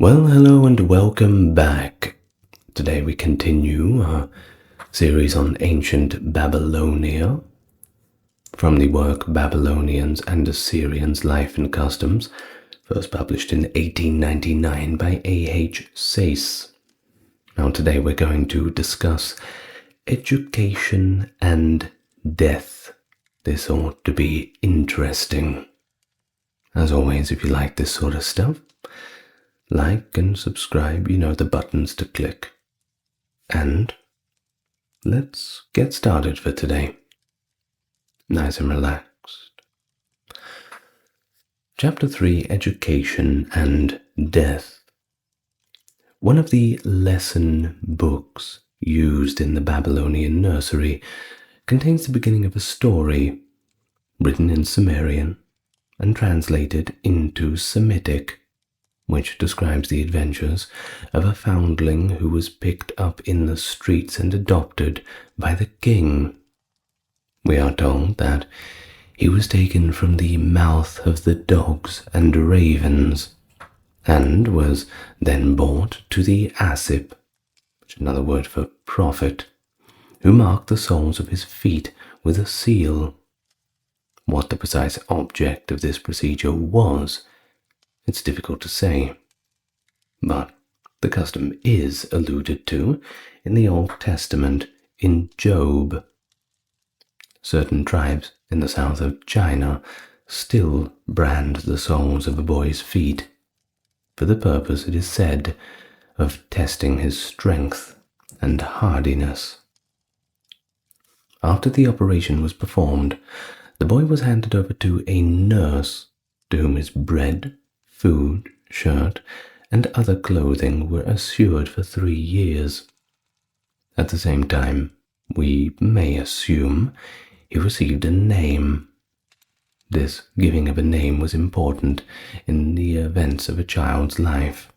Well, hello and welcome back. Today we continue our series on ancient Babylonia from the work Babylonians and Assyrians' Life and Customs, first published in 1899 by A.H. Sayce. Now today we're going to discuss education and death. This ought to be interesting. As always, if you like this sort of stuff, like and subscribe, you know the buttons to click. And let's get started for today. Nice and relaxed. Chapter 3, Education and Death. One of the lesson books used in the Babylonian nursery contains the beginning of a story written in Sumerian and translated into Semitic, which describes the adventures of a foundling who was picked up in the streets and adopted by the king. We are told that he was taken from the mouth of the dogs and ravens, and was then brought to the Asip, which is another word for prophet, who marked the soles of his feet with a seal. What the precise object of this procedure was, it's difficult to say, but the custom is alluded to in the Old Testament in Job. Certain tribes in the south of China still brand the soles of a boy's feet, for the purpose, it is said, of testing his strength and hardiness. After the operation was performed, the boy was handed over to a nurse, to whom his bread, food, shirt, and other clothing were assured for 3 years. At the same time, we may assume he received a name. This giving of a name was important in the events of a child's life.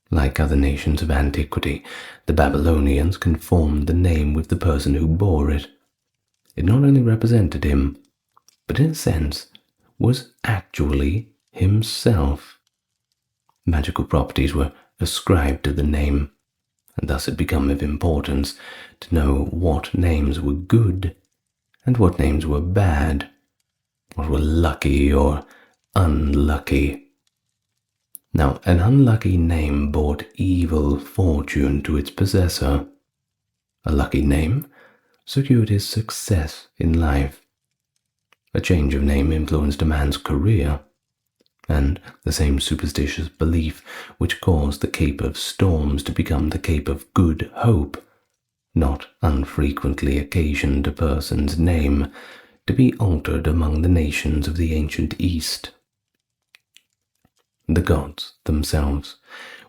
Like other nations of antiquity, the Babylonians conformed the name with the person who bore it. It not only represented him, but in a sense was actually himself. Magical properties were ascribed to the name, and thus it became of importance to know what names were good and what names were bad, what were lucky or unlucky. Now, an unlucky name brought evil fortune to its possessor. A lucky name secured his success in life. A change of name influenced a man's career, and the same superstitious belief which caused the Cape of Storms to become the Cape of Good Hope not unfrequently occasioned a person's name to be altered among the nations of the ancient East. The gods themselves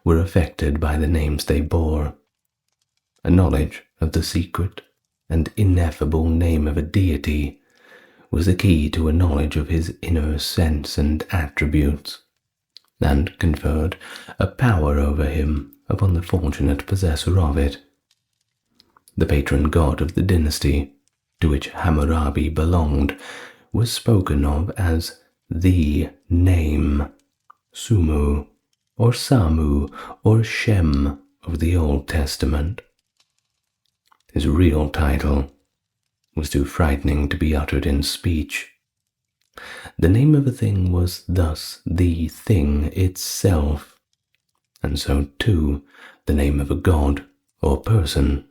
were affected by the names they bore. A knowledge of the secret and ineffable name of a deity was the key to a knowledge of his inner sense and attributes, and conferred a power over him upon the fortunate possessor of it. The patron god of the dynasty to which Hammurabi belonged was spoken of as the name, Sumu, or Samu, or Shem of the Old Testament. His real title was too frightening to be uttered in speech. The name of a thing was thus the thing itself, and so too the name of a god or person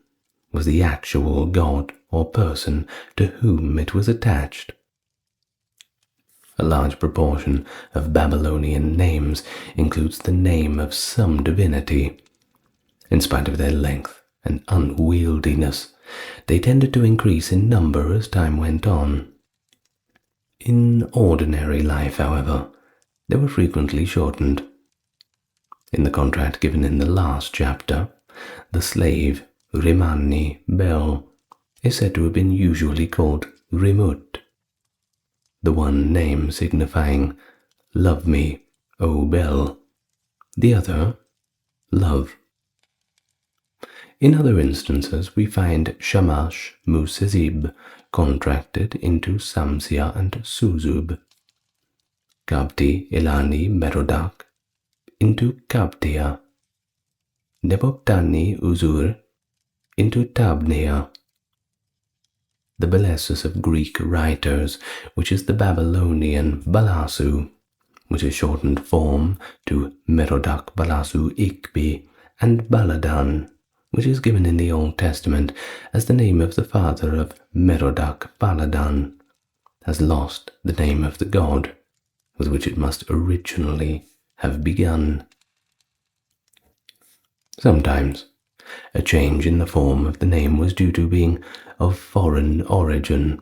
was the actual god or person to whom it was attached. A large proportion of Babylonian names includes the name of some divinity. In spite of their length and unwieldiness, they tended to increase in number as time went on. In ordinary life, however, they were frequently shortened. In the contract given in the last chapter, the slave Rimani Bel is said to have been usually called Rimut, the one name signifying "Love me, O Bel," the other love. In other instances, we find Shamash Musizib contracted into Samsia and Suzub. Kabti Ilani Merodak into Kaptia, Neboptani Uzur into Tabnea. The Belessus of Greek writers, which is the Babylonian Balasu, which is shortened form to Merodach Balasu Ikbi, and Baladan, which is given in the Old Testament as the name of the father of Merodach Baladan, has lost the name of the god with which it must originally have begun. Sometimes a change in the form of the name was due to being of foreign origin,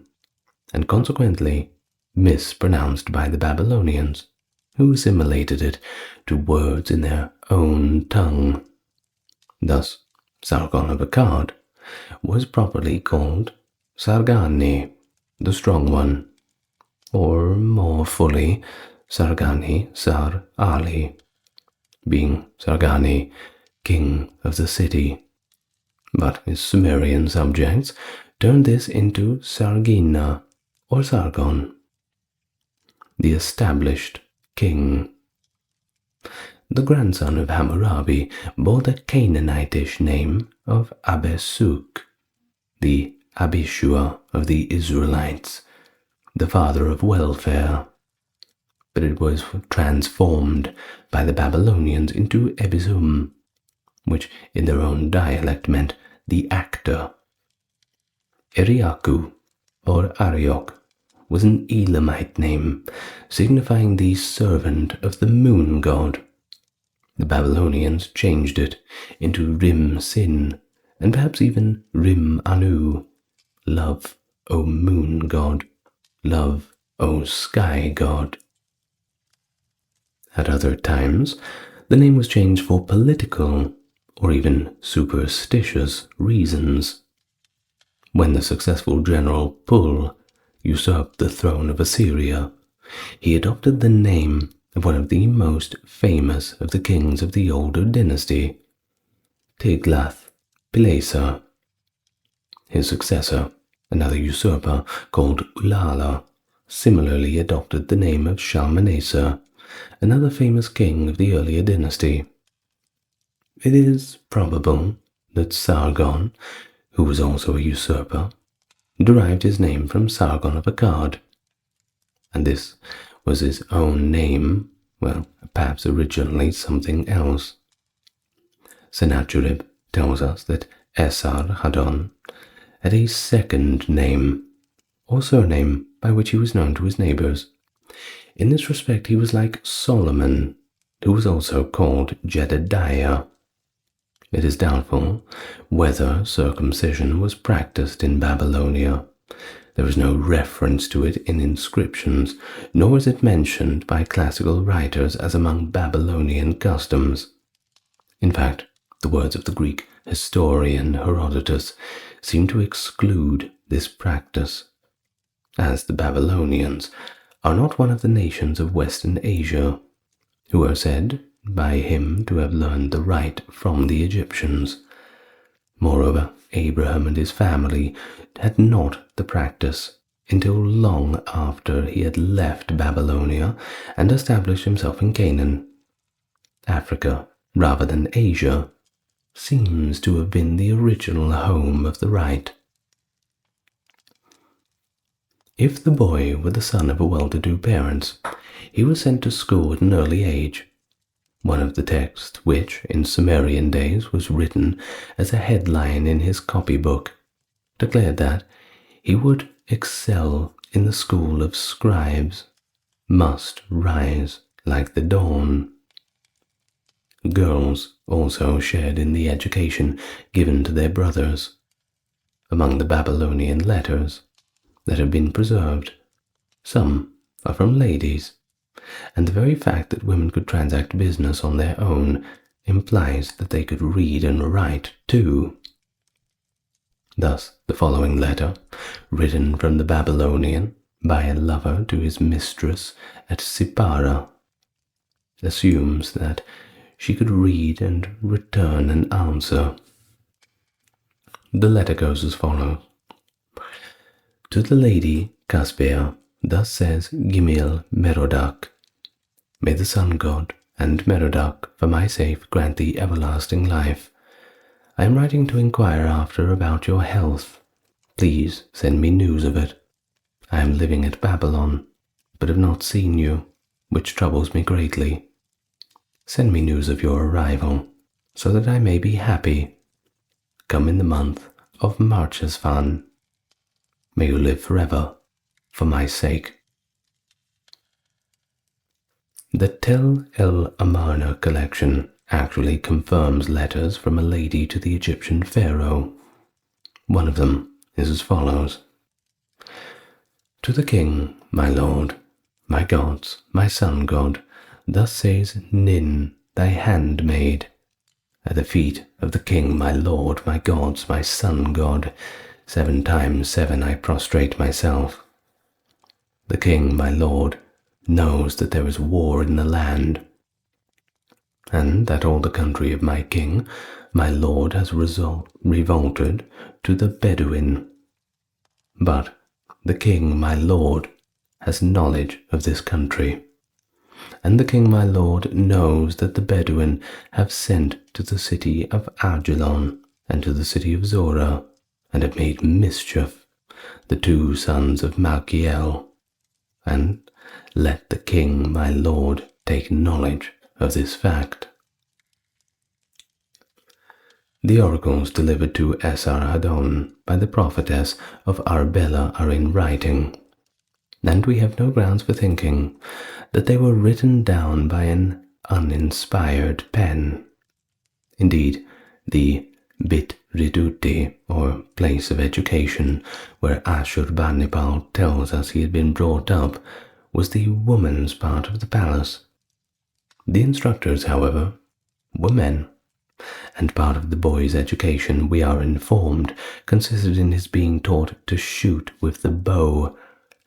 and consequently mispronounced by the Babylonians, who assimilated it to words in their own tongue. Thus, Sargon of Akkad was properly called Sargani, the Strong One, or more fully, Sargani Sar Ali, being Sargani, king of the city. But his Sumerian subjects turned this into Sargina, or Sargon, the established king. The grandson of Hammurabi bore the Canaanitish name of Abesuk, the Abishua of the Israelites, the father of welfare. But it was transformed by the Babylonians into Ebizum, which in their own dialect meant the actor. Eriaku, or Ariok, was an Elamite name, signifying the servant of the moon god. The Babylonians changed it into Rim-Sin, and perhaps even Rim-Anu, love, O moon god, love, O sky god. At other times, the name was changed for political or even superstitious reasons. When the successful general Pul usurped the throne of Assyria, he adopted the name of one of the most famous of the kings of the older dynasty, Tiglath-Pileser. His successor, another usurper called Ulala, similarly adopted the name of Shalmaneser, another famous king of the earlier dynasty. It is probable that Sargon, who was also a usurper, derived his name from Sargon of Akkad, and this was his own name, well, perhaps originally something else. Sennacherib tells us that Esar-Haddon had a second name, or surname, by which he was known to his neighbors. In this respect he was like Solomon, who was also called Jedediah. It is doubtful whether circumcision was practiced in Babylonia. There is no reference to it in inscriptions, nor is it mentioned by classical writers as among Babylonian customs. In fact, the words of the Greek historian Herodotus seem to exclude this practice, as the Babylonians are not one of the nations of Western Asia, who are said by him to have learned the rite from the Egyptians. Moreover, Abraham and his family had not the practice until long after he had left Babylonia and established himself in Canaan. Africa, rather than Asia, seems to have been the original home of the rite. If the boy were the son of a well-to-do parents, he was sent to school at an early age. One of the texts, which in Sumerian days was written as a headline in his copybook, declared that he would excel in the school of scribes, must rise like the dawn. Girls also shared in the education given to their brothers. Among the Babylonian letters that have been preserved, some are from ladies, and the very fact that women could transact business on their own implies that they could read and write too. Thus, the following letter, written from the Babylonian by a lover to his mistress at Sippara, assumes that she could read and return an answer. The letter goes as follows. To the lady Caspia, thus says Gimil Merodach, may the sun god and Merodach, for my sake, grant thee everlasting life. I am writing to inquire after about your health. Please send me news of it. I am living at Babylon, but have not seen you, which troubles me greatly. Send me news of your arrival, so that I may be happy. Come in the month of Marchesvan. May you live forever, for my sake. The Tel El Amarna collection actually confirms letters from a lady to the Egyptian pharaoh. One of them is as follows. To the king, my lord, my gods, my sun god, thus says Nin, thy handmaid. At the feet of the king, my lord, my gods, my sun god, 7 times 7 I prostrate myself. The king, my lord, knows that there is war in the land, and that all the country of my king, my lord, has revolted to the Bedouin. But the king, my lord, has knowledge of this country, and the king, my lord, knows that the Bedouin have sent to the city of Ajalon and to the city of Zorah, and have made mischief, the 2 sons of Malchiel, and let the king, my lord, take knowledge of this fact. The oracles delivered to Esarhaddon by the prophetess of Arbela are in writing, and we have no grounds for thinking that they were written down by an uninspired pen. Indeed, the Bit Riduti, or place of education, where Ashurbanipal tells us he had been brought up, was the woman's part of the palace. The instructors, however, were men, and part of the boy's education, we are informed, consisted in his being taught to shoot with the bow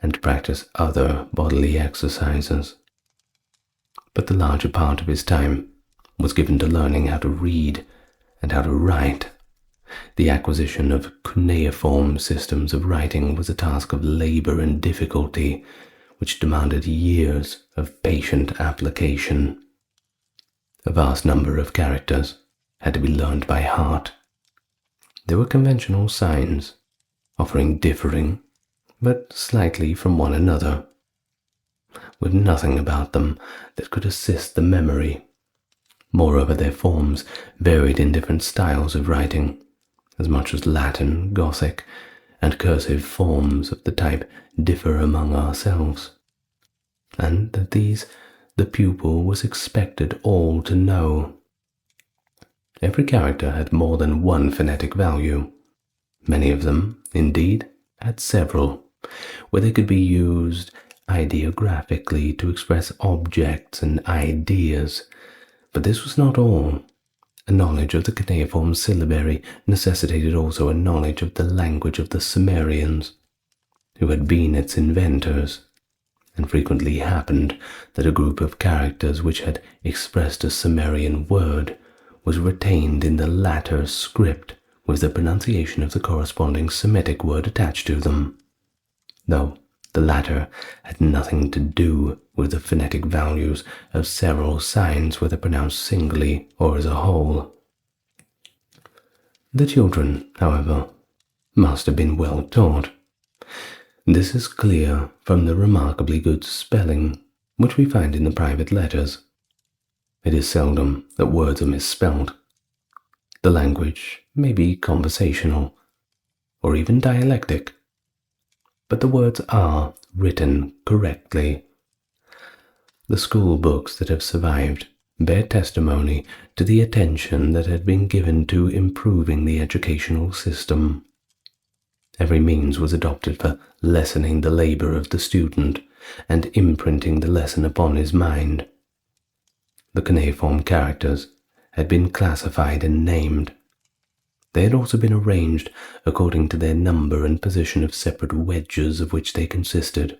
and practice other bodily exercises. But the larger part of his time was given to learning how to read and how to write. The acquisition of cuneiform systems of writing was a task of labor and difficulty, which demanded years of patient application. A vast number of characters had to be learned by heart. There were conventional signs, offering differing, but slightly from one another, with nothing about them that could assist the memory. Moreover, their forms varied in different styles of writing, as much as Latin, Gothic, and cursive forms of the type differ among ourselves, and that these the pupil was expected all to know. Every character had more than one phonetic value. Many of them, indeed, had several, where they could be used ideographically to express objects and ideas. But this was not all. A knowledge of the cuneiform syllabary necessitated also a knowledge of the language of the Sumerians, who had been its inventors, and frequently happened that a group of characters which had expressed a Sumerian word was retained in the latter script with the pronunciation of the corresponding Semitic word attached to them, though the latter had nothing to do with the phonetic values of several signs, whether pronounced singly or as a whole. The children, however, must have been well taught. This is clear from the remarkably good spelling which we find in the private letters. It is seldom that words are misspelled. The language may be conversational, or even dialectic, but the words are written correctly. The school books that have survived bear testimony to the attention that had been given to improving the educational system. Every means was adopted for lessening the labor of the student and imprinting the lesson upon his mind. The cuneiform characters had been classified and named. They had also been arranged according to their number and position of separate wedges of which they consisted.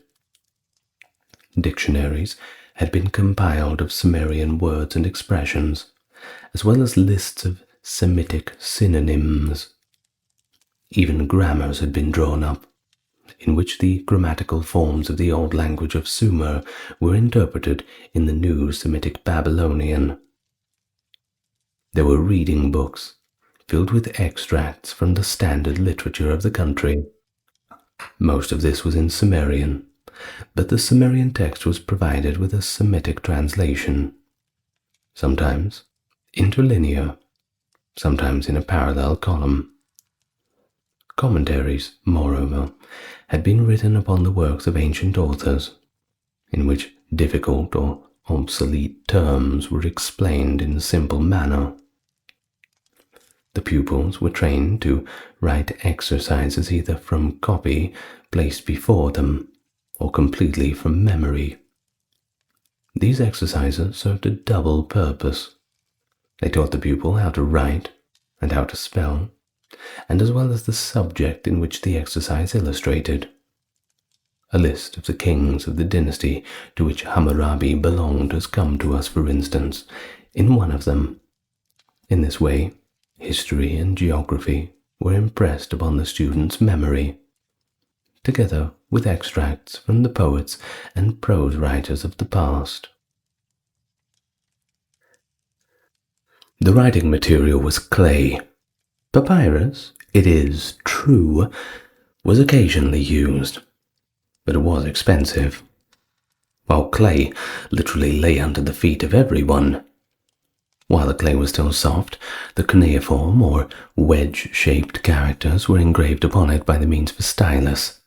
Dictionaries had been compiled of Sumerian words and expressions, as well as lists of Semitic synonyms. Even grammars had been drawn up. in which the grammatical forms of the old language of Sumer were interpreted in the new Semitic Babylonian. There were reading books filled with extracts from the standard literature of the country. Most of this was in Sumerian, but the Sumerian text was provided with a Semitic translation, sometimes interlinear, sometimes in a parallel column. Commentaries, moreover, had been written upon the works of ancient authors, in which difficult or obsolete terms were explained in a simple manner. The pupils were trained to write exercises either from copy placed before them or completely from memory. These exercises served a double purpose. They taught the pupil how to write and how to spell, and as well as the subject in which the exercise illustrated. A list of the kings of the dynasty to which Hammurabi belonged has come to us, for instance, in one of them. In this way, history and geography were impressed upon the student's memory, together with extracts from the poets and prose writers of the past. The writing material was clay. Papyrus, it is true, was occasionally used, but it was expensive, while clay literally lay under the feet of everyone. While the clay was still soft, the cuneiform or wedge-shaped characters were engraved upon it by the means of a stylus.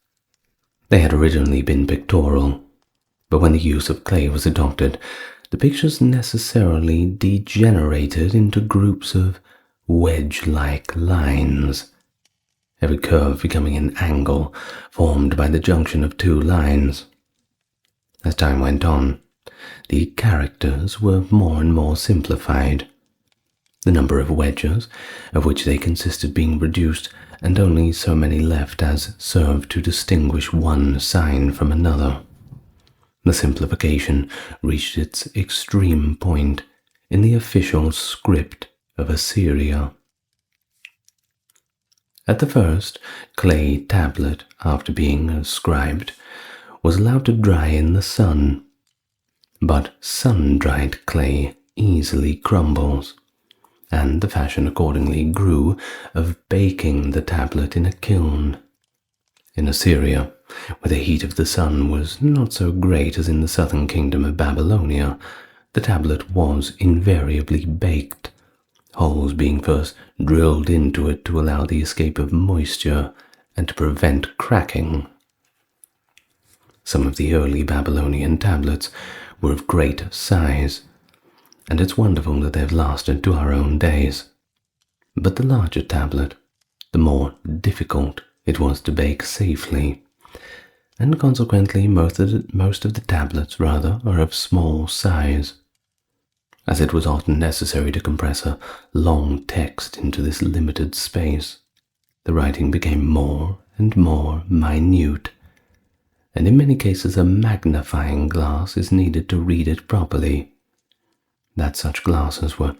They had originally been pictorial, but when the use of clay was adopted, the pictures necessarily degenerated into groups of wedge-like lines, every curve becoming an angle formed by the junction of two lines. As time went on, the characters were more and more simplified, the number of wedges of which they consisted being reduced, and only so many left as served to distinguish one sign from another. The simplification reached its extreme point in the official script of Assyria. At the first, clay tablet, after being inscribed, was allowed to dry in the sun, but sun-dried clay easily crumbles, and the fashion accordingly grew of baking the tablet in a kiln. In Assyria, where the heat of the sun was not so great as in the southern kingdom of Babylonia, the tablet was invariably baked, holes being first drilled into it to allow the escape of moisture and to prevent cracking. Some of the early Babylonian tablets were of great size, and it's wonderful that they have lasted to our own days. But the larger tablet, the more difficult it was to bake safely, and consequently most of the tablets, rather, are of small size. As it was often necessary to compress a long text into this limited space, the writing became more and more minute, and in many cases a magnifying glass is needed to read it properly. That such glasses were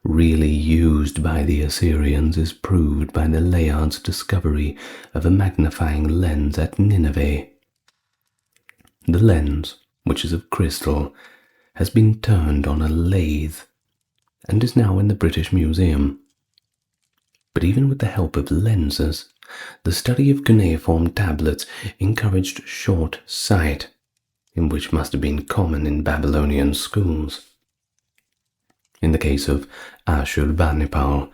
really used by the Assyrians is proved by the Layard's discovery of a magnifying lens at Nineveh. The lens, which is of crystal, has been turned on a lathe and is now in the British Museum. But even with the help of lenses, the study of cuneiform tablets encouraged short sight, in which must have been common in Babylonian schools. In the case of Ashurbanipal,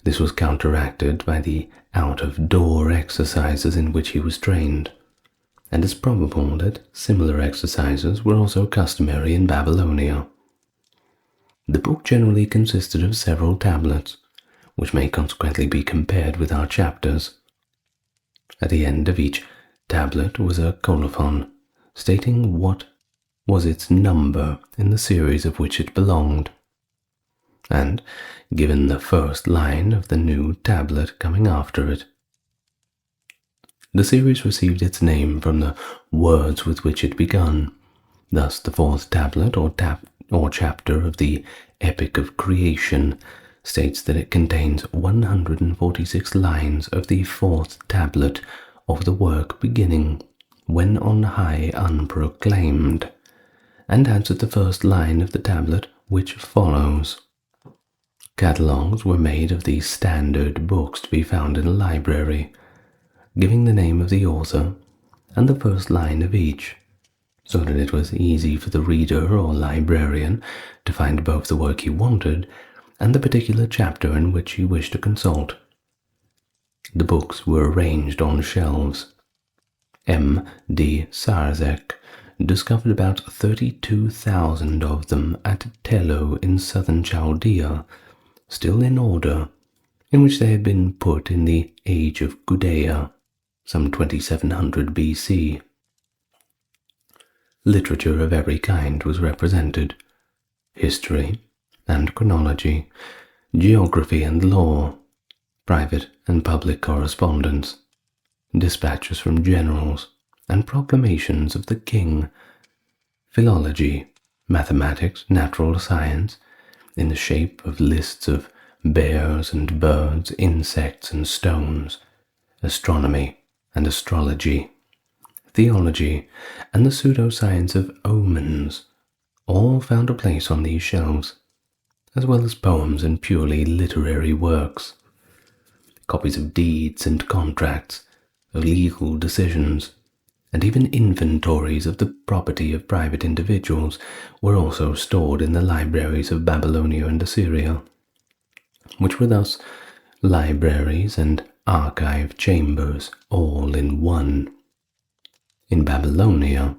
this was counteracted by the out-of-door exercises in which he was trained, and it's probable that similar exercises were also customary in Babylonia. The book generally consisted of several tablets, which may consequently be compared with our chapters. At the end of each tablet was a colophon, stating what was its number in the series of which it belonged, and given the first line of the new tablet coming after it. The series received its name from the words with which it begun. Thus the fourth tablet or chapter of the Epic of Creation states that it contains 146 lines of the fourth tablet of the work beginning when on high unproclaimed, and adds at the first line of the tablet which follows. Catalogues were made of the standard books to be found in a library, giving the name of the author and the first line of each, so that it was easy for the reader or librarian to find both the work he wanted and the particular chapter in which he wished to consult. The books were arranged on shelves. M. D. Sarzek discovered about 32,000 of them at Tello in southern Chaldea, still in order, in which they had been put in the Age of Gudea, some 2700 BC. Literature of every kind was represented: history and chronology, geography and law, private and public correspondence, dispatches from generals, and proclamations of the king, philology, mathematics, natural science, in the shape of lists of bears and birds, insects and stones, astronomy and astrology, theology, and the pseudoscience of omens, all found a place on these shelves, as well as poems and purely literary works. Copies of deeds and contracts, of legal decisions, and even inventories of the property of private individuals were also stored in the libraries of Babylonia and Assyria, which were thus libraries and archive chambers all in one. In Babylonia,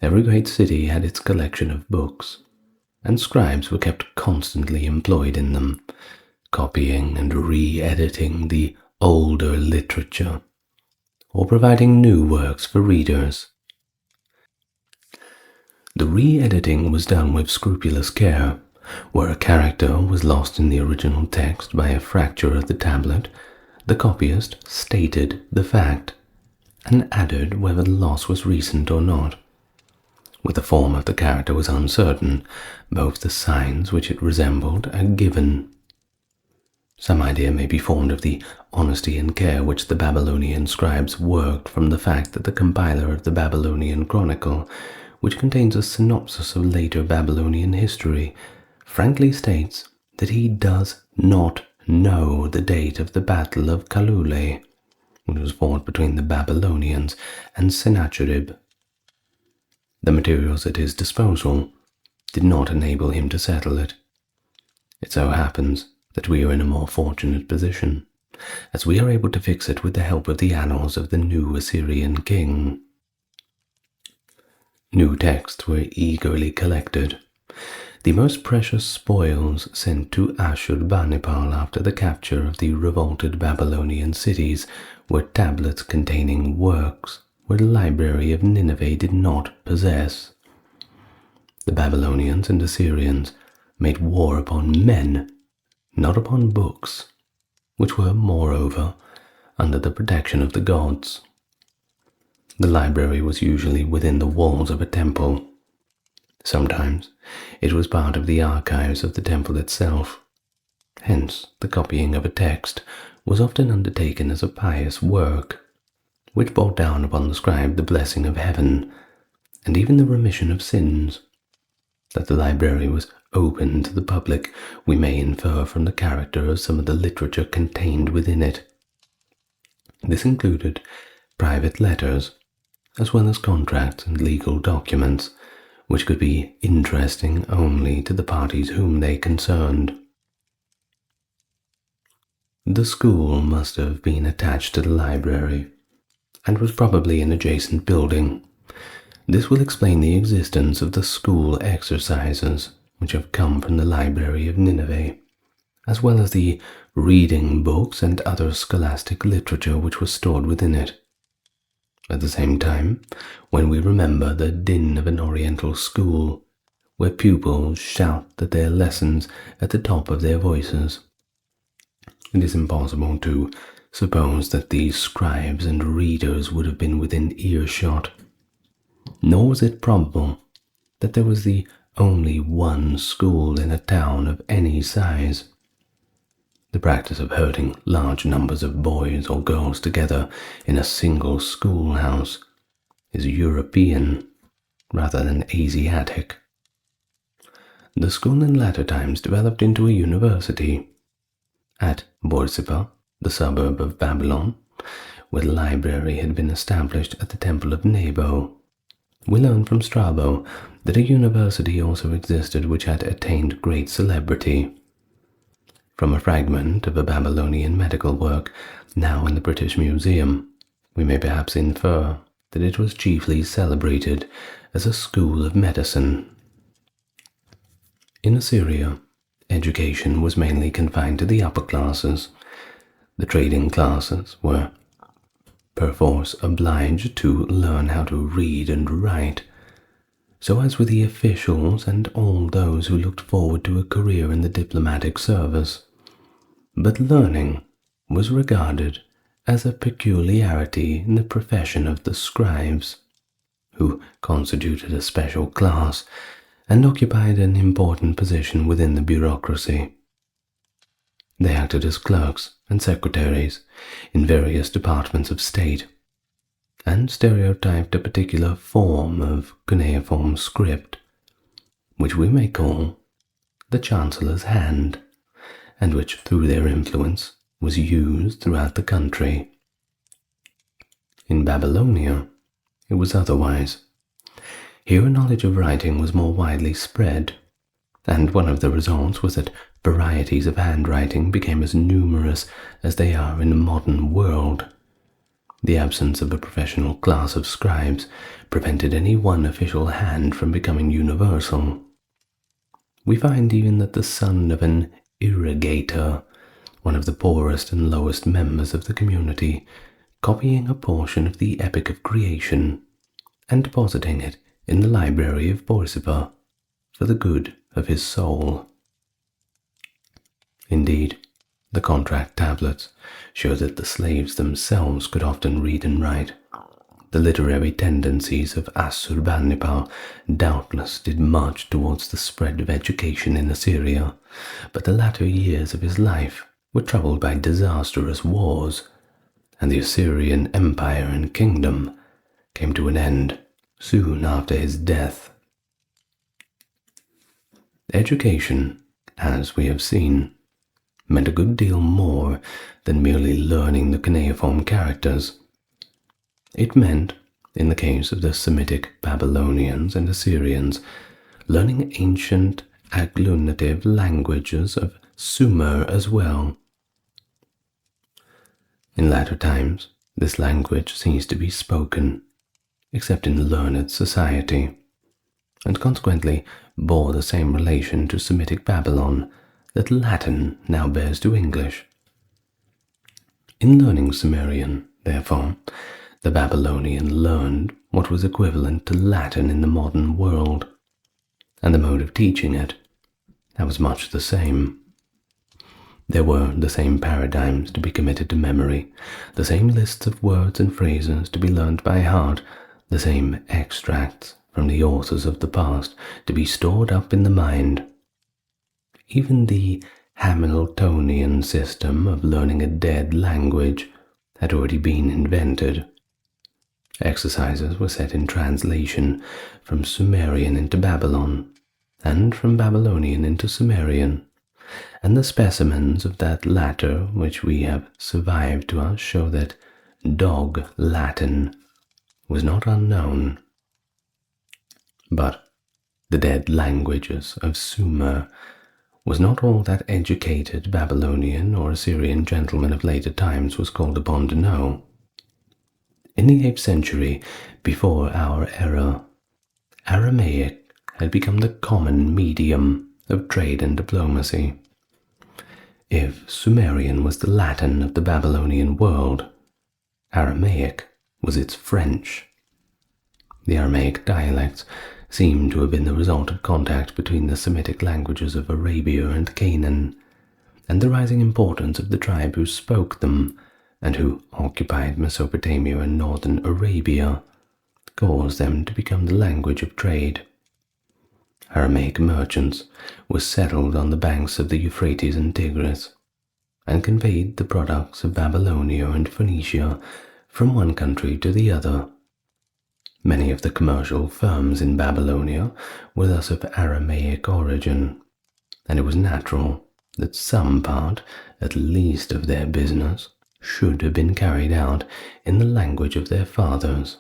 every great city had its collection of books, and scribes were kept constantly employed in them, copying and re-editing the older literature, or providing new works for readers. The re-editing was done with scrupulous care. Where a character was lost in the original text by a fracture of the tablet, the copyist stated the fact, and added whether the loss was recent or not. Where the form of the character was uncertain, both the signs which it resembled are given. Some idea may be formed of the honesty and care which the Babylonian scribes worked from the fact that the compiler of the Babylonian Chronicle, which contains a synopsis of later Babylonian history, frankly states that he does not know the date of the Battle of Kalule, which was fought between the Babylonians and Sennacherib. The materials at his disposal did not enable him to settle it. It so happens that we are in a more fortunate position, as we are able to fix it with the help of the annals of the new Assyrian king. New texts were eagerly collected. The most precious spoils sent to Ashurbanipal after the capture of the revolted Babylonian cities were tablets containing works where the library of Nineveh did not possess. The Babylonians and Assyrians made war upon men, not upon books, which were, moreover, under the protection of the gods. The library was usually within the walls of a temple. Sometimes it was part of the archives of the temple itself. Hence, the copying of a text was often undertaken as a pious work, which brought down upon the scribe the blessing of heaven, and even the remission of sins. That the library was open to the public we may infer from the character of some of the literature contained within it. This included private letters, as well as contracts and legal documents, which could be interesting only to the parties whom they concerned. The school must have been attached to the library, and was probably an adjacent building. This will explain the existence of the school exercises, which have come from the library of Nineveh, as well as the reading books and other scholastic literature which was stored within it. At the same time, when we remember the din of an Oriental school, where pupils shout at their lessons at the top of their voices, it is impossible to suppose that these scribes and readers would have been within earshot. Nor was it probable that there was the only one school in a town of any size. The practice of herding large numbers of boys or girls together in a single schoolhouse is European rather than Asiatic. The school in latter times developed into a university. At Borsippa, the suburb of Babylon, where the library had been established at the temple of Nebo, we learn from Strabo that a university also existed which had attained great celebrity. From a fragment of a Babylonian medical work now in the British Museum, we may perhaps infer that it was chiefly celebrated as a school of medicine. In Assyria, education was mainly confined to the upper classes. The trading classes were perforce obliged to learn how to read and write. So as were the officials and all those who looked forward to a career in the diplomatic service. But learning was regarded as a peculiarity in the profession of the scribes, who constituted a special class and occupied an important position within the bureaucracy. They acted as clerks and secretaries in various departments of state, and stereotyped a particular form of cuneiform script, which we may call the Chancellor's hand, and which, through their influence, was used throughout the country. In Babylonia, it was otherwise. Here a knowledge of writing was more widely spread, and one of the results was that varieties of handwriting became as numerous as they are in the modern world. The absence of a professional class of scribes prevented any one official hand from becoming universal. We find even that the son of an irrigator, one of the poorest and lowest members of the community, copying a portion of the Epic of Creation and depositing it in the library of Borsippa for the good of his soul. Indeed, the contract tablets show that the slaves themselves could often read and write. The literary tendencies of Assurbanipal doubtless did much towards the spread of education in Assyria, but the latter years of his life were troubled by disastrous wars, and the Assyrian Empire and Kingdom came to an end soon after his death. Education, as we have seen, meant a good deal more than merely learning the cuneiform characters. It meant, in the case of the Semitic Babylonians and Assyrians, learning ancient agglutinative languages of Sumer as well. In latter times, this language ceased to be spoken, except in learned society, and consequently bore the same relation to Semitic Babylon that Latin now bears to English. In learning Sumerian, therefore, the Babylonian learned what was equivalent to Latin in the modern world, and the mode of teaching it, that was much the same. There were the same paradigms to be committed to memory, the same lists of words and phrases to be learned by heart, the same extracts from the authors of the past to be stored up in the mind. Even the Hamiltonian system of learning a dead language had already been invented. Exercises were set in translation from Sumerian into Babylon, and from Babylonian into Sumerian, and the specimens of that latter which we have survived to us show that dog Latin was not unknown. But the dead languages of Sumer was not all that educated Babylonian or Assyrian gentleman of later times was called upon to know. In the 8th century before our era, Aramaic had become the common medium of trade and diplomacy. If Sumerian was the Latin of the Babylonian world, Aramaic was its French. The Aramaic dialects seem to have been the result of contact between the Semitic languages of Arabia and Canaan, and the rising importance of the tribe who spoke them and who occupied Mesopotamia and northern Arabia caused them to become the language of trade. Aramaic merchants were settled on the banks of the Euphrates and Tigris, and conveyed the products of Babylonia and Phoenicia from one country to the other. Many of the commercial firms in Babylonia were thus of Aramaic origin, and it was natural that some part, at least of their business, should have been carried out in the language of their fathers.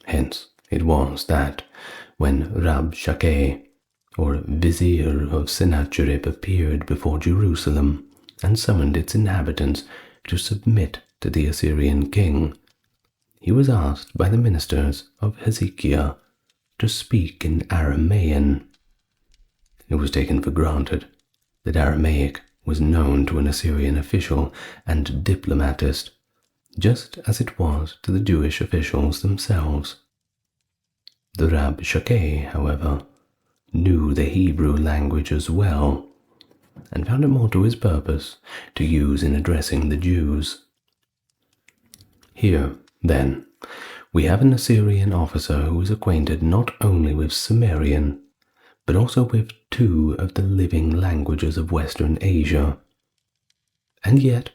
Hence it was that, when Rabshakeh, or Vizier of Sennacherib, appeared before Jerusalem and summoned its inhabitants to submit to the Assyrian king, he was asked by the ministers of Hezekiah to speak in Aramaean. It was taken for granted that Aramaic was known to an Assyrian official and diplomatist, just as it was to the Jewish officials themselves. The Rabshakeh, however, knew the Hebrew language as well, and found it more to his purpose to use in addressing the Jews. Here, then, we have an Assyrian officer who is acquainted not only with Sumerian, but also with two of the living languages of Western Asia. And yet,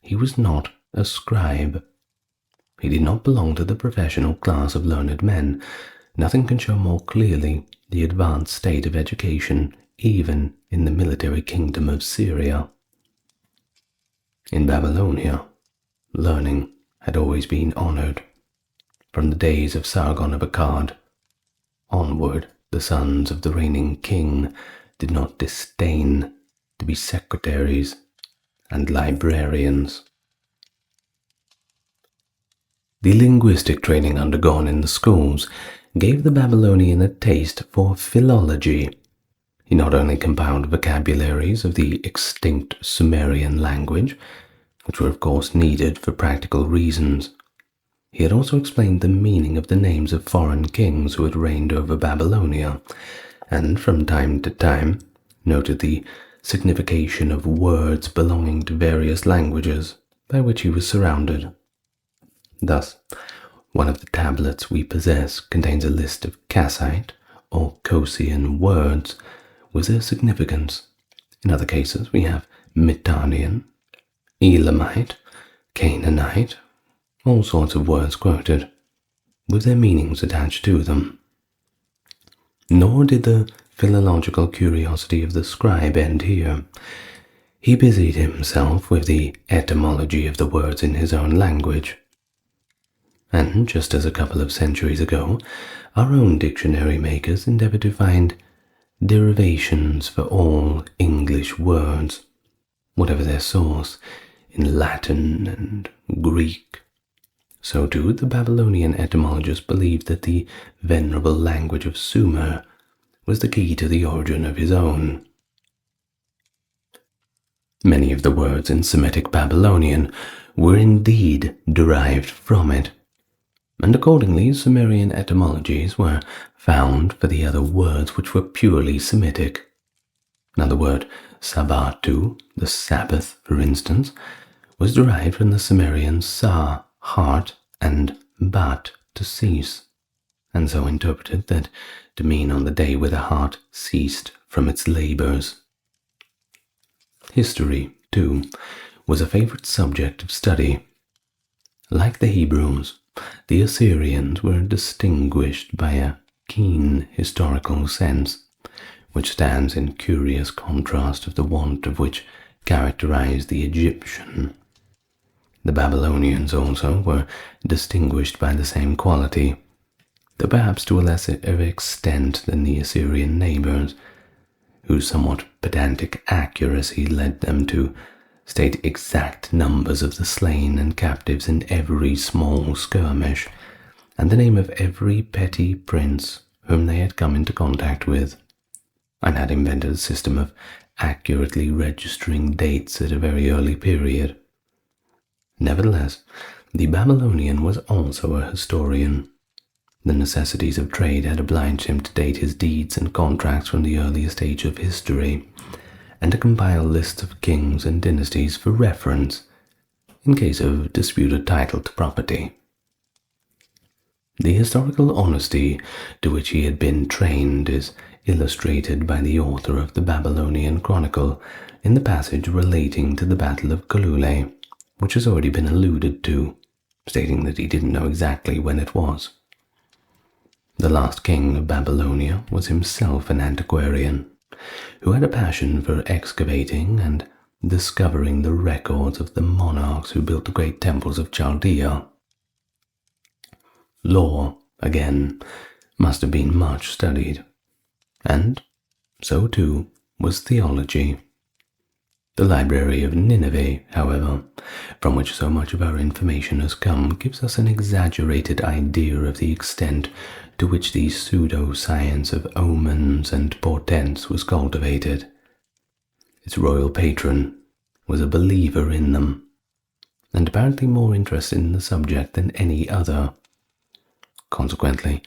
he was not a scribe. He did not belong to the professional class of learned men. Nothing can show more clearly the advanced state of education even in the military kingdom of Syria. In Babylonia, learning had always been honored. From the days of Sargon of Akkad onward, the sons of the reigning king did not disdain to be secretaries and librarians. The linguistic training undergone in the schools gave the Babylonian a taste for philology. He not only compiled vocabularies of the extinct Sumerian language, which were of course needed for practical reasons, he had also explained the meaning of the names of foreign kings who had reigned over Babylonia, and from time to time noted the signification of words belonging to various languages by which he was surrounded. Thus, one of the tablets we possess contains a list of Kassite or Kosian words with their significance. In other cases, we have Mitannian, Elamite, Canaanite, all sorts of words quoted, with their meanings attached to them. Nor did the philological curiosity of the scribe end here. He busied himself with the etymology of the words in his own language. And just as a couple of centuries ago, our own dictionary makers endeavored to find derivations for all English words, whatever their source, in Latin and Greek, so too the Babylonian etymologists believed that the venerable language of Sumer was the key to the origin of his own. Many of the words in Semitic Babylonian were indeed derived from it, and accordingly Sumerian etymologies were found for the other words which were purely Semitic. Now the word Sabbatu, the Sabbath, for instance, was derived from the Sumerian sa, heart, and bat, to cease, and so interpreted that to mean on the day where the heart ceased from its labors. History, too, was a favorite subject of study. Like the Hebrews, the Assyrians were distinguished by a keen historical sense, which stands in curious contrast of the want of which characterized the Egyptian. The Babylonians also were distinguished by the same quality, though perhaps to a lesser extent than the Assyrian neighbors, whose somewhat pedantic accuracy led them to state exact numbers of the slain and captives in every small skirmish, and the name of every petty prince whom they had come into contact with, and had invented a system of accurately registering dates at a very early period. Nevertheless, the Babylonian was also a historian. The necessities of trade had obliged him to date his deeds and contracts from the earliest age of history, and to compile lists of kings and dynasties for reference in case of disputed title to property. The historical honesty to which he had been trained is illustrated by the author of the Babylonian Chronicle in the passage relating to the Battle of Colule, which has already been alluded to. stating that he didn't know exactly when it was. The last king of Babylonia was himself an antiquarian, who had a passion for excavating and discovering the records of the monarchs who built the great temples of Chaldea. Law, again, must have been much studied, and so too was theology. The Library of Nineveh, however, from which so much of our information has come, gives us an exaggerated idea of the extent to which the pseudo-science of omens and portents was cultivated. Its royal patron was a believer in them, and apparently more interested in the subject than any other. Consequently,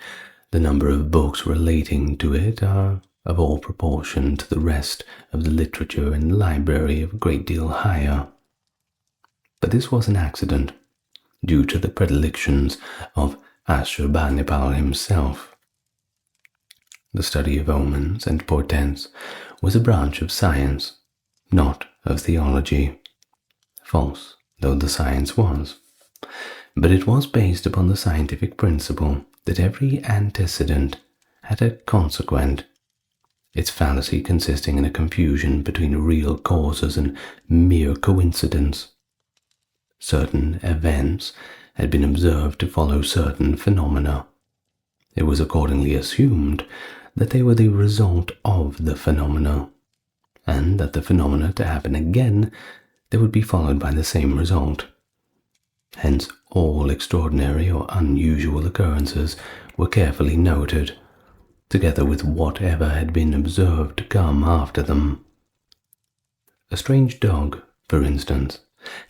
the number of books relating to it are of all proportion to the rest of the literature in the library of a great deal higher. But this was an accident, due to the predilections of Ashurbanipal himself. The study of omens and portents was a branch of science, not of theology, false though the science was, but it was based upon the scientific principle that every antecedent had a consequent, its fallacy consisting in a confusion between real causes and mere coincidence. Certain events had been observed to follow certain phenomena. It was accordingly assumed that they were the result of the phenomena, and that the phenomena to happen again, they would be followed by the same result. Hence all extraordinary or unusual occurrences were carefully noted, together with whatever had been observed to come after them. A strange dog, for instance,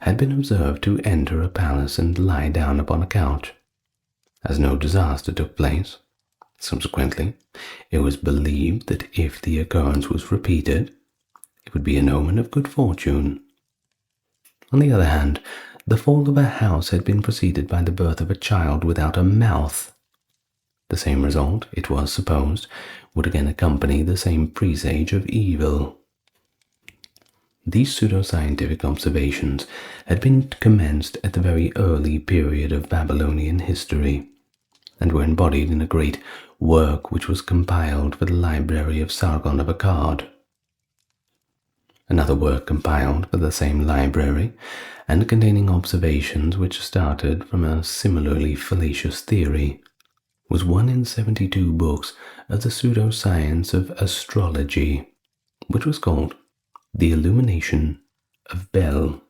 had been observed to enter a palace and lie down upon a couch. As no disaster took place, subsequently, it was believed that if the occurrence was repeated, it would be an omen of good fortune. On the other hand, the fall of a house had been preceded by the birth of a child without a mouth. The same result, it was supposed, would again accompany the same presage of evil. These pseudo-scientific observations had been commenced at the very early period of Babylonian history, and were embodied in a great work which was compiled for the library of Sargon of Akkad. Another work compiled for the same library, and containing observations which started from a similarly fallacious theory, was one in 72 books of the pseudo-science of astrology, which was called The Illumination of Bel.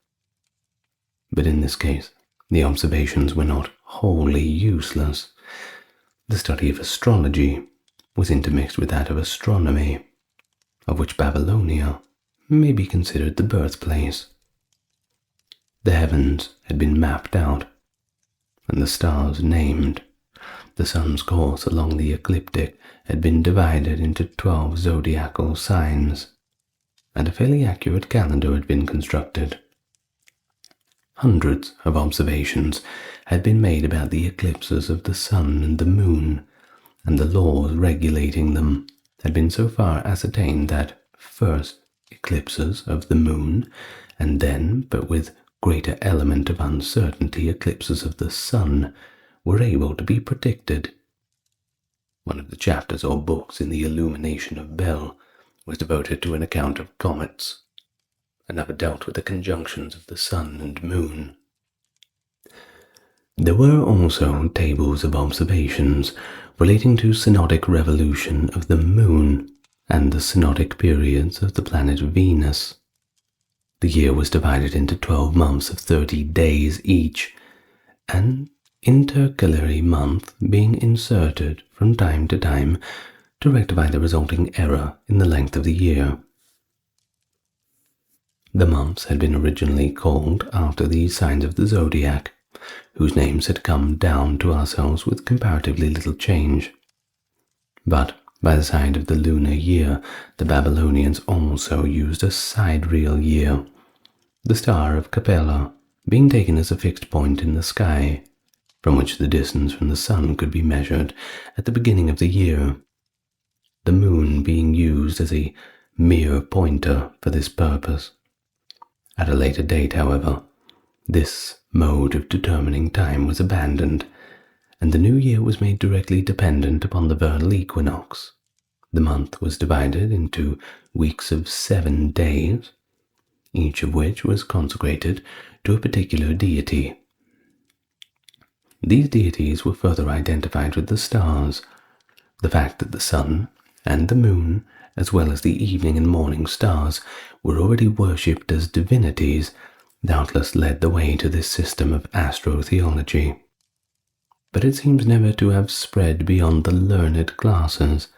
But in this case, the observations were not wholly useless. The study of astrology was intermixed with that of astronomy, of which Babylonia may be considered the birthplace. The heavens had been mapped out, and the stars named. The sun's course along the ecliptic had been divided into 12 zodiacal signs, and a fairly accurate calendar had been constructed. Hundreds of observations had been made about the eclipses of the sun and the moon, and the laws regulating them had been so far ascertained that, first, eclipses of the moon, and then, but with greater element of uncertainty, eclipses of the sun, were able to be predicted. One of the chapters or books in the Illumination of Bel was devoted to an account of comets. Another dealt with the conjunctions of the sun and moon. There were also tables of observations relating to synodic revolution of the moon and the synodic periods of the planet Venus. The year was divided into 12 months of 30 days each, an intercalary month being inserted from time to time to rectify the resulting error in the length of the year. The months had been originally called after the signs of the zodiac, whose names had come down to ourselves with comparatively little change. But by the side of the lunar year, the Babylonians also used a sidereal year, the star of Capella being taken as a fixed point in the sky, from which the distance from the sun could be measured at the beginning of the year, the moon being used as a mere pointer for this purpose. At a later date, however, This mode of determining time was abandoned, and the new year was made directly dependent upon the vernal equinox. The month was divided into weeks of 7 days, each of which was consecrated to a particular deity. These deities were further identified with the stars. The fact that the sun and the moon, as well as the evening and morning stars, were already worshipped as divinities, doubtless led the way to this system of astrotheology. But it seems never to have spread beyond the learned classes,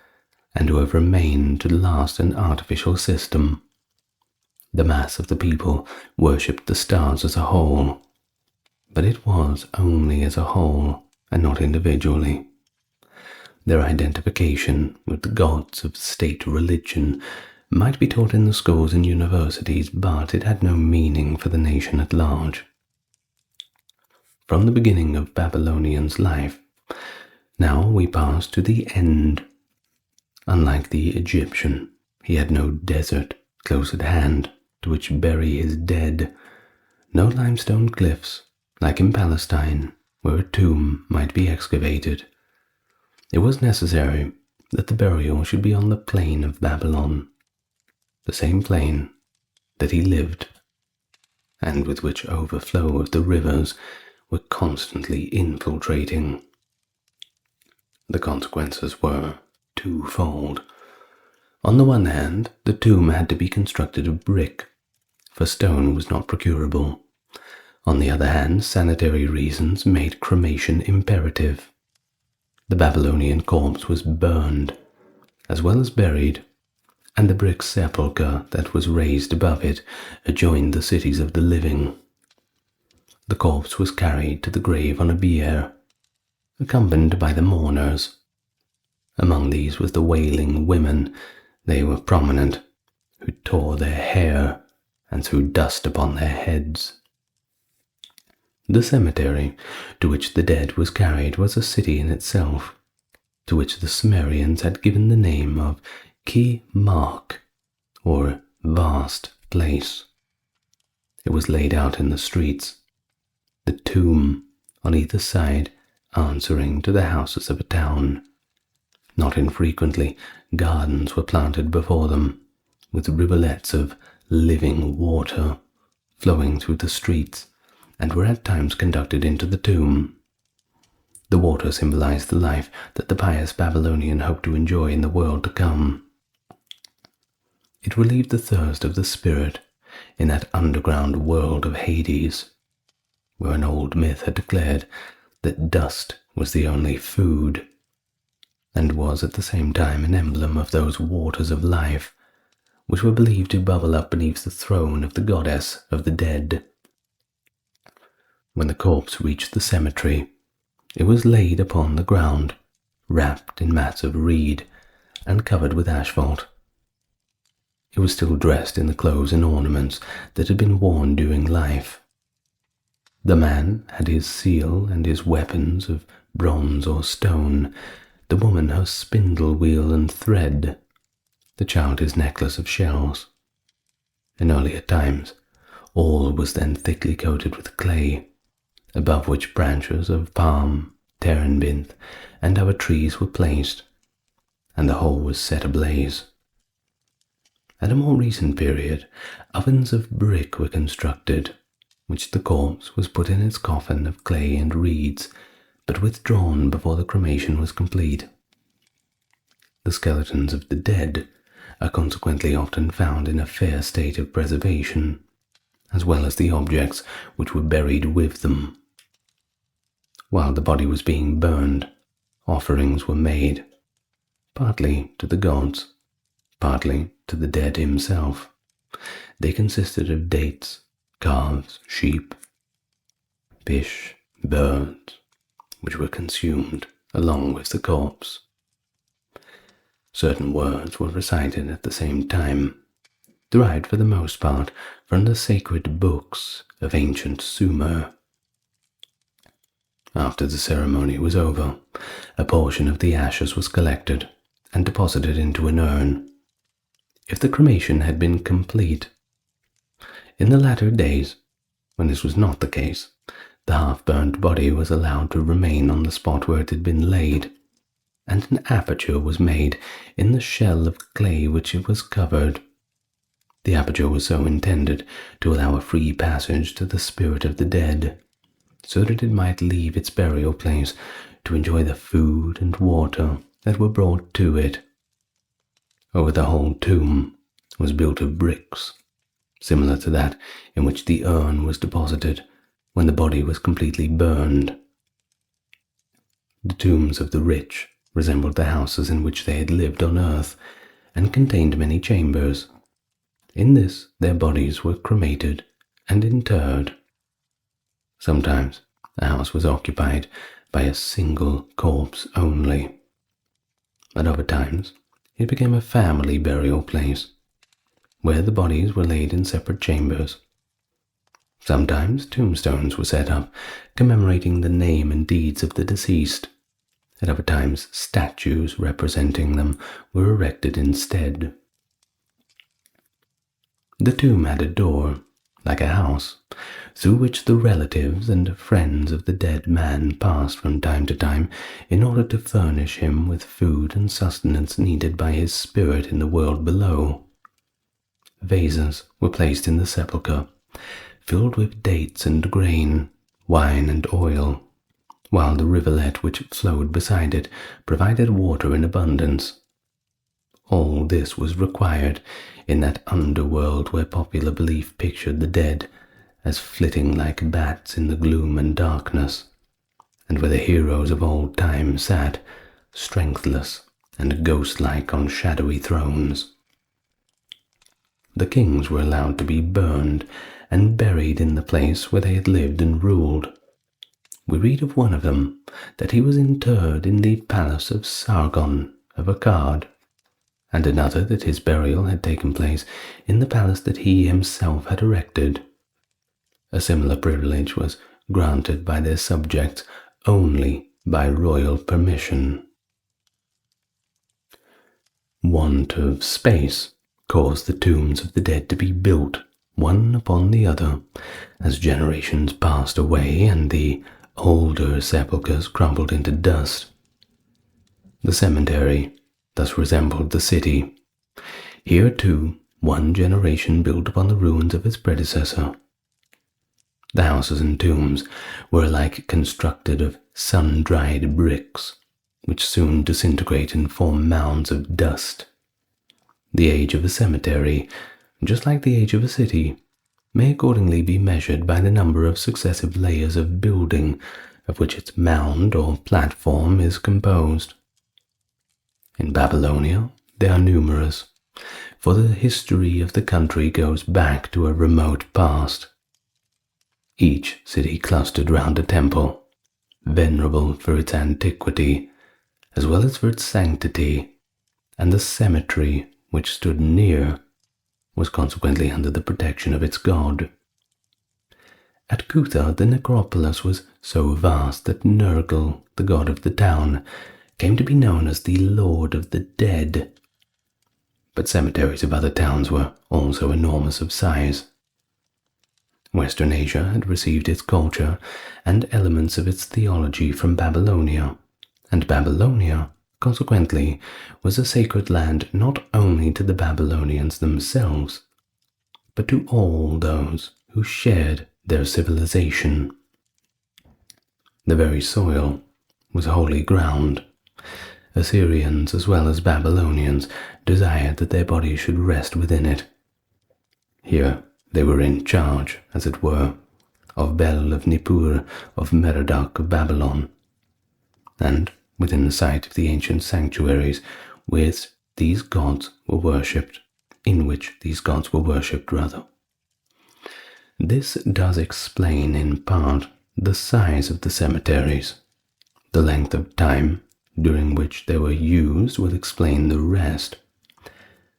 and to have remained to last an artificial system. The mass of the people worshipped the stars as a whole, but it was only as a whole and not individually. Their identification with the gods of state religion might be taught in the schools and universities, but it had no meaning for the nation at large. From the beginning of Babylonian's life, now we pass to the end. Unlike the Egyptian, he had no desert close at hand to which bury his dead, no limestone cliffs, like in Palestine, where a tomb might be excavated. It was necessary that the burial should be on the plain of Babylon, the same plain that he lived, and with which overflow of the rivers were constantly infiltrating. The consequences were twofold. On the one hand, the tomb had to be constructed of brick, for stone was not procurable. On the other hand, sanitary reasons made cremation imperative. The Babylonian corpse was burned, as well as buried, and the brick sepulchre that was raised above it adjoined the cities of the living. The corpse was carried to the grave on a bier, accompanied by the mourners. Among these was the wailing women. They were prominent, who tore their hair and threw dust upon their heads. The cemetery to which the dead was carried was a city in itself, to which the Sumerians had given the name of Ki-Mark, or vast place. It was laid out in the streets, the tomb on either side answering to the houses of a town. Not infrequently, gardens were planted before them, with rivulets of living water flowing through the streets, and were at times conducted into the tomb. The water symbolized the life that the pious Babylonian hoped to enjoy in the world to come. It relieved the thirst of the spirit in that underground world of Hades, where an old myth had declared that dust was the only food, and was at the same time an emblem of those waters of life which were believed to bubble up beneath the throne of the goddess of the dead. When the corpse reached the cemetery, it was laid upon the ground, wrapped in mats of reed and covered with asphalt. It was still dressed in the clothes and ornaments that had been worn during life. The man had his seal and his weapons of bronze or stone, the woman her spindle wheel and thread, the child his necklace of shells. In earlier times, all was then thickly coated with clay, above which branches of palm, terebinth, and other trees were placed, and the whole was set ablaze. At a more recent period, ovens of brick were constructed, which the corpse was put in its coffin of clay and reeds, but withdrawn before the cremation was complete. The skeletons of the dead are consequently often found in a fair state of preservation, as well as the objects which were buried with them. While the body was being burned, offerings were made, partly to the gods, partly to the dead himself. They consisted of dates, calves, sheep, fish, birds, which were consumed along with the corpse. Certain words were recited at the same time, derived for the most part from the sacred books of ancient Sumer. After the ceremony was over, a portion of the ashes was collected and deposited into an urn. If the cremation had been complete, in the latter days, When this was not the case, the half-burnt body was allowed to remain on the spot where it had been laid, and an aperture was made in the shell of clay which it was covered. The aperture was so intended to allow a free passage to the spirit of the dead, so that it might leave its burial place to enjoy the food and water that were brought to it. Over the whole tomb was built of bricks, similar to that in which the urn was deposited when the body was completely burned. The tombs of the rich resembled the houses in which they had lived on earth, and contained many chambers. In this their bodies were cremated and interred. Sometimes the house was occupied by a single corpse only. At other times it became a family burial place, where the bodies were laid in separate chambers. Sometimes tombstones were set up, commemorating the name and deeds of the deceased. At other times statues representing them were erected instead. The tomb had a door, like a house, through which the relatives and friends of the dead man passed from time to time in order to furnish him with food and sustenance needed by his spirit in the world below. Vases were placed in the sepulchre, filled with dates and grain, wine and oil, while the rivulet which flowed beside it provided water in abundance. All this was required in that underworld where popular belief pictured the dead as flitting like bats in the gloom and darkness, and where the heroes of old time sat, strengthless and ghost-like on shadowy thrones. The kings were allowed to be burned and buried in the place where they had lived and ruled. We read of one of them that he was interred in the palace of Sargon of Akkad, and another that his burial had taken place in the palace that he himself had erected. A similar privilege was granted by their subjects only by royal permission. Want of space caused the tombs of the dead to be built one upon the other as generations passed away and the older sepulchres crumbled into dust. The cemetery thus resembled the city. Here, too, one generation built upon the ruins of its predecessor. The houses and tombs were alike constructed of sun-dried bricks, which soon disintegrate and form mounds of dust. The age of a cemetery, just like the age of a city, may accordingly be measured by the number of successive layers of building of which its mound or platform is composed. In Babylonia, they are numerous, for the history of the country goes back to a remote past. Each city clustered round a temple, venerable for its antiquity, as well as for its sanctity, and the cemetery which stood near was consequently under the protection of its god. At Cutha, the necropolis was so vast that Nergal, the god of the town, came to be known as the Lord of the Dead. But cemeteries of other towns were also enormous of size. Western Asia had received its culture and elements of its theology from Babylonia, and Babylonia, consequently, was a sacred land not only to the Babylonians themselves, but to all those who shared their civilization. The very soil was holy ground. Assyrians as well as Babylonians desired that their bodies should rest within it. Here they were in charge, as it were, of Bel of Nippur, of Merodach of Babylon, and within the sight of the ancient sanctuaries in which these gods were worshipped. This does explain in part the size of the cemeteries. The length of time during which they were used will explain the rest.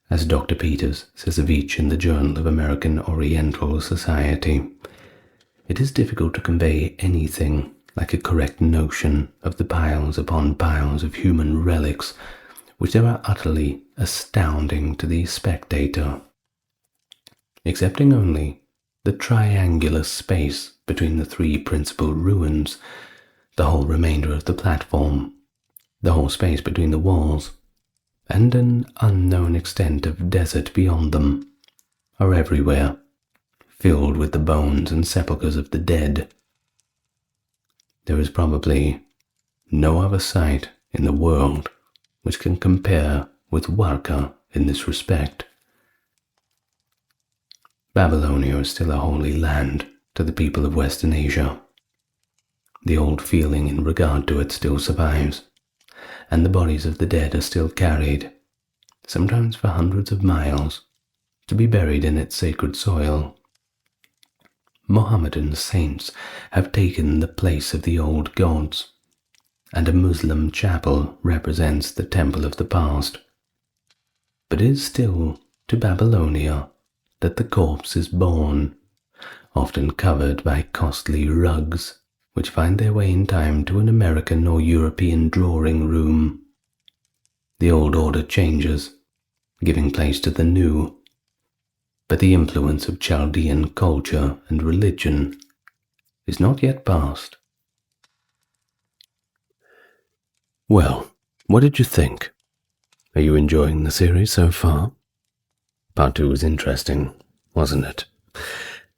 As Dr. Peters says of each in the Journal of American Oriental Society, it is difficult to convey anything like a correct notion of the piles upon piles of human relics which are utterly astounding to the spectator, excepting only the triangular space between the three principal ruins, the whole remainder of the platform, the whole space between the walls, and an unknown extent of desert beyond them, are everywhere, filled with the bones and sepulchres of the dead. There is probably no other site in the world which can compare with Warka in this respect. Babylonia is still a holy land to the people of Western Asia. The old feeling in regard to it still survives, and the bodies of the dead are still carried, sometimes for hundreds of miles, to be buried in its sacred soil. Mohammedan saints have taken the place of the old gods, and a Muslim chapel represents the temple of the past. But it is still to Babylonia that the corpse is borne, often covered by costly rugs, which find their way in time to an American or European drawing room. The old order changes, giving place to the new, but the influence of Chaldean culture and religion is not yet past. Well, what did you think? Are you enjoying the series so far? Part 2 was interesting, wasn't it?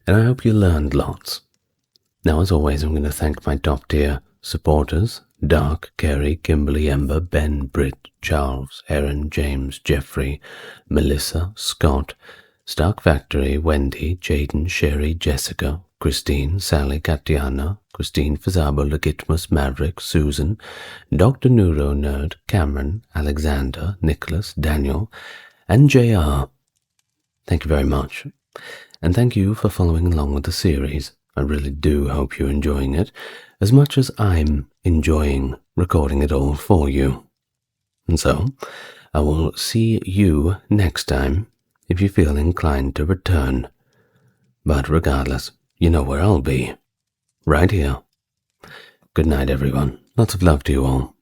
And I hope you learned lots. Now, as always, I'm going to thank my top-tier supporters: Dark, Kerry, Kimberly, Ember, Ben, Britt, Charles, Erin, James, Jeffrey, Melissa, Scott, Stark Factory, Wendy, Jaden, Sherry, Jessica, Christine, Sally, Katiana, Christine Fazabo, Legitmus, Maverick, Susan, Dr. Neuro Nerd, Cameron, Alexander, Nicholas, Daniel, and JR. Thank you very much. And thank you for following along with the series. I really do hope you're enjoying it as much as I'm enjoying recording it all for you. And so, I will see you next time if you feel inclined to return. But regardless, you know where I'll be. Right here. Good night, everyone. Lots of love to you all.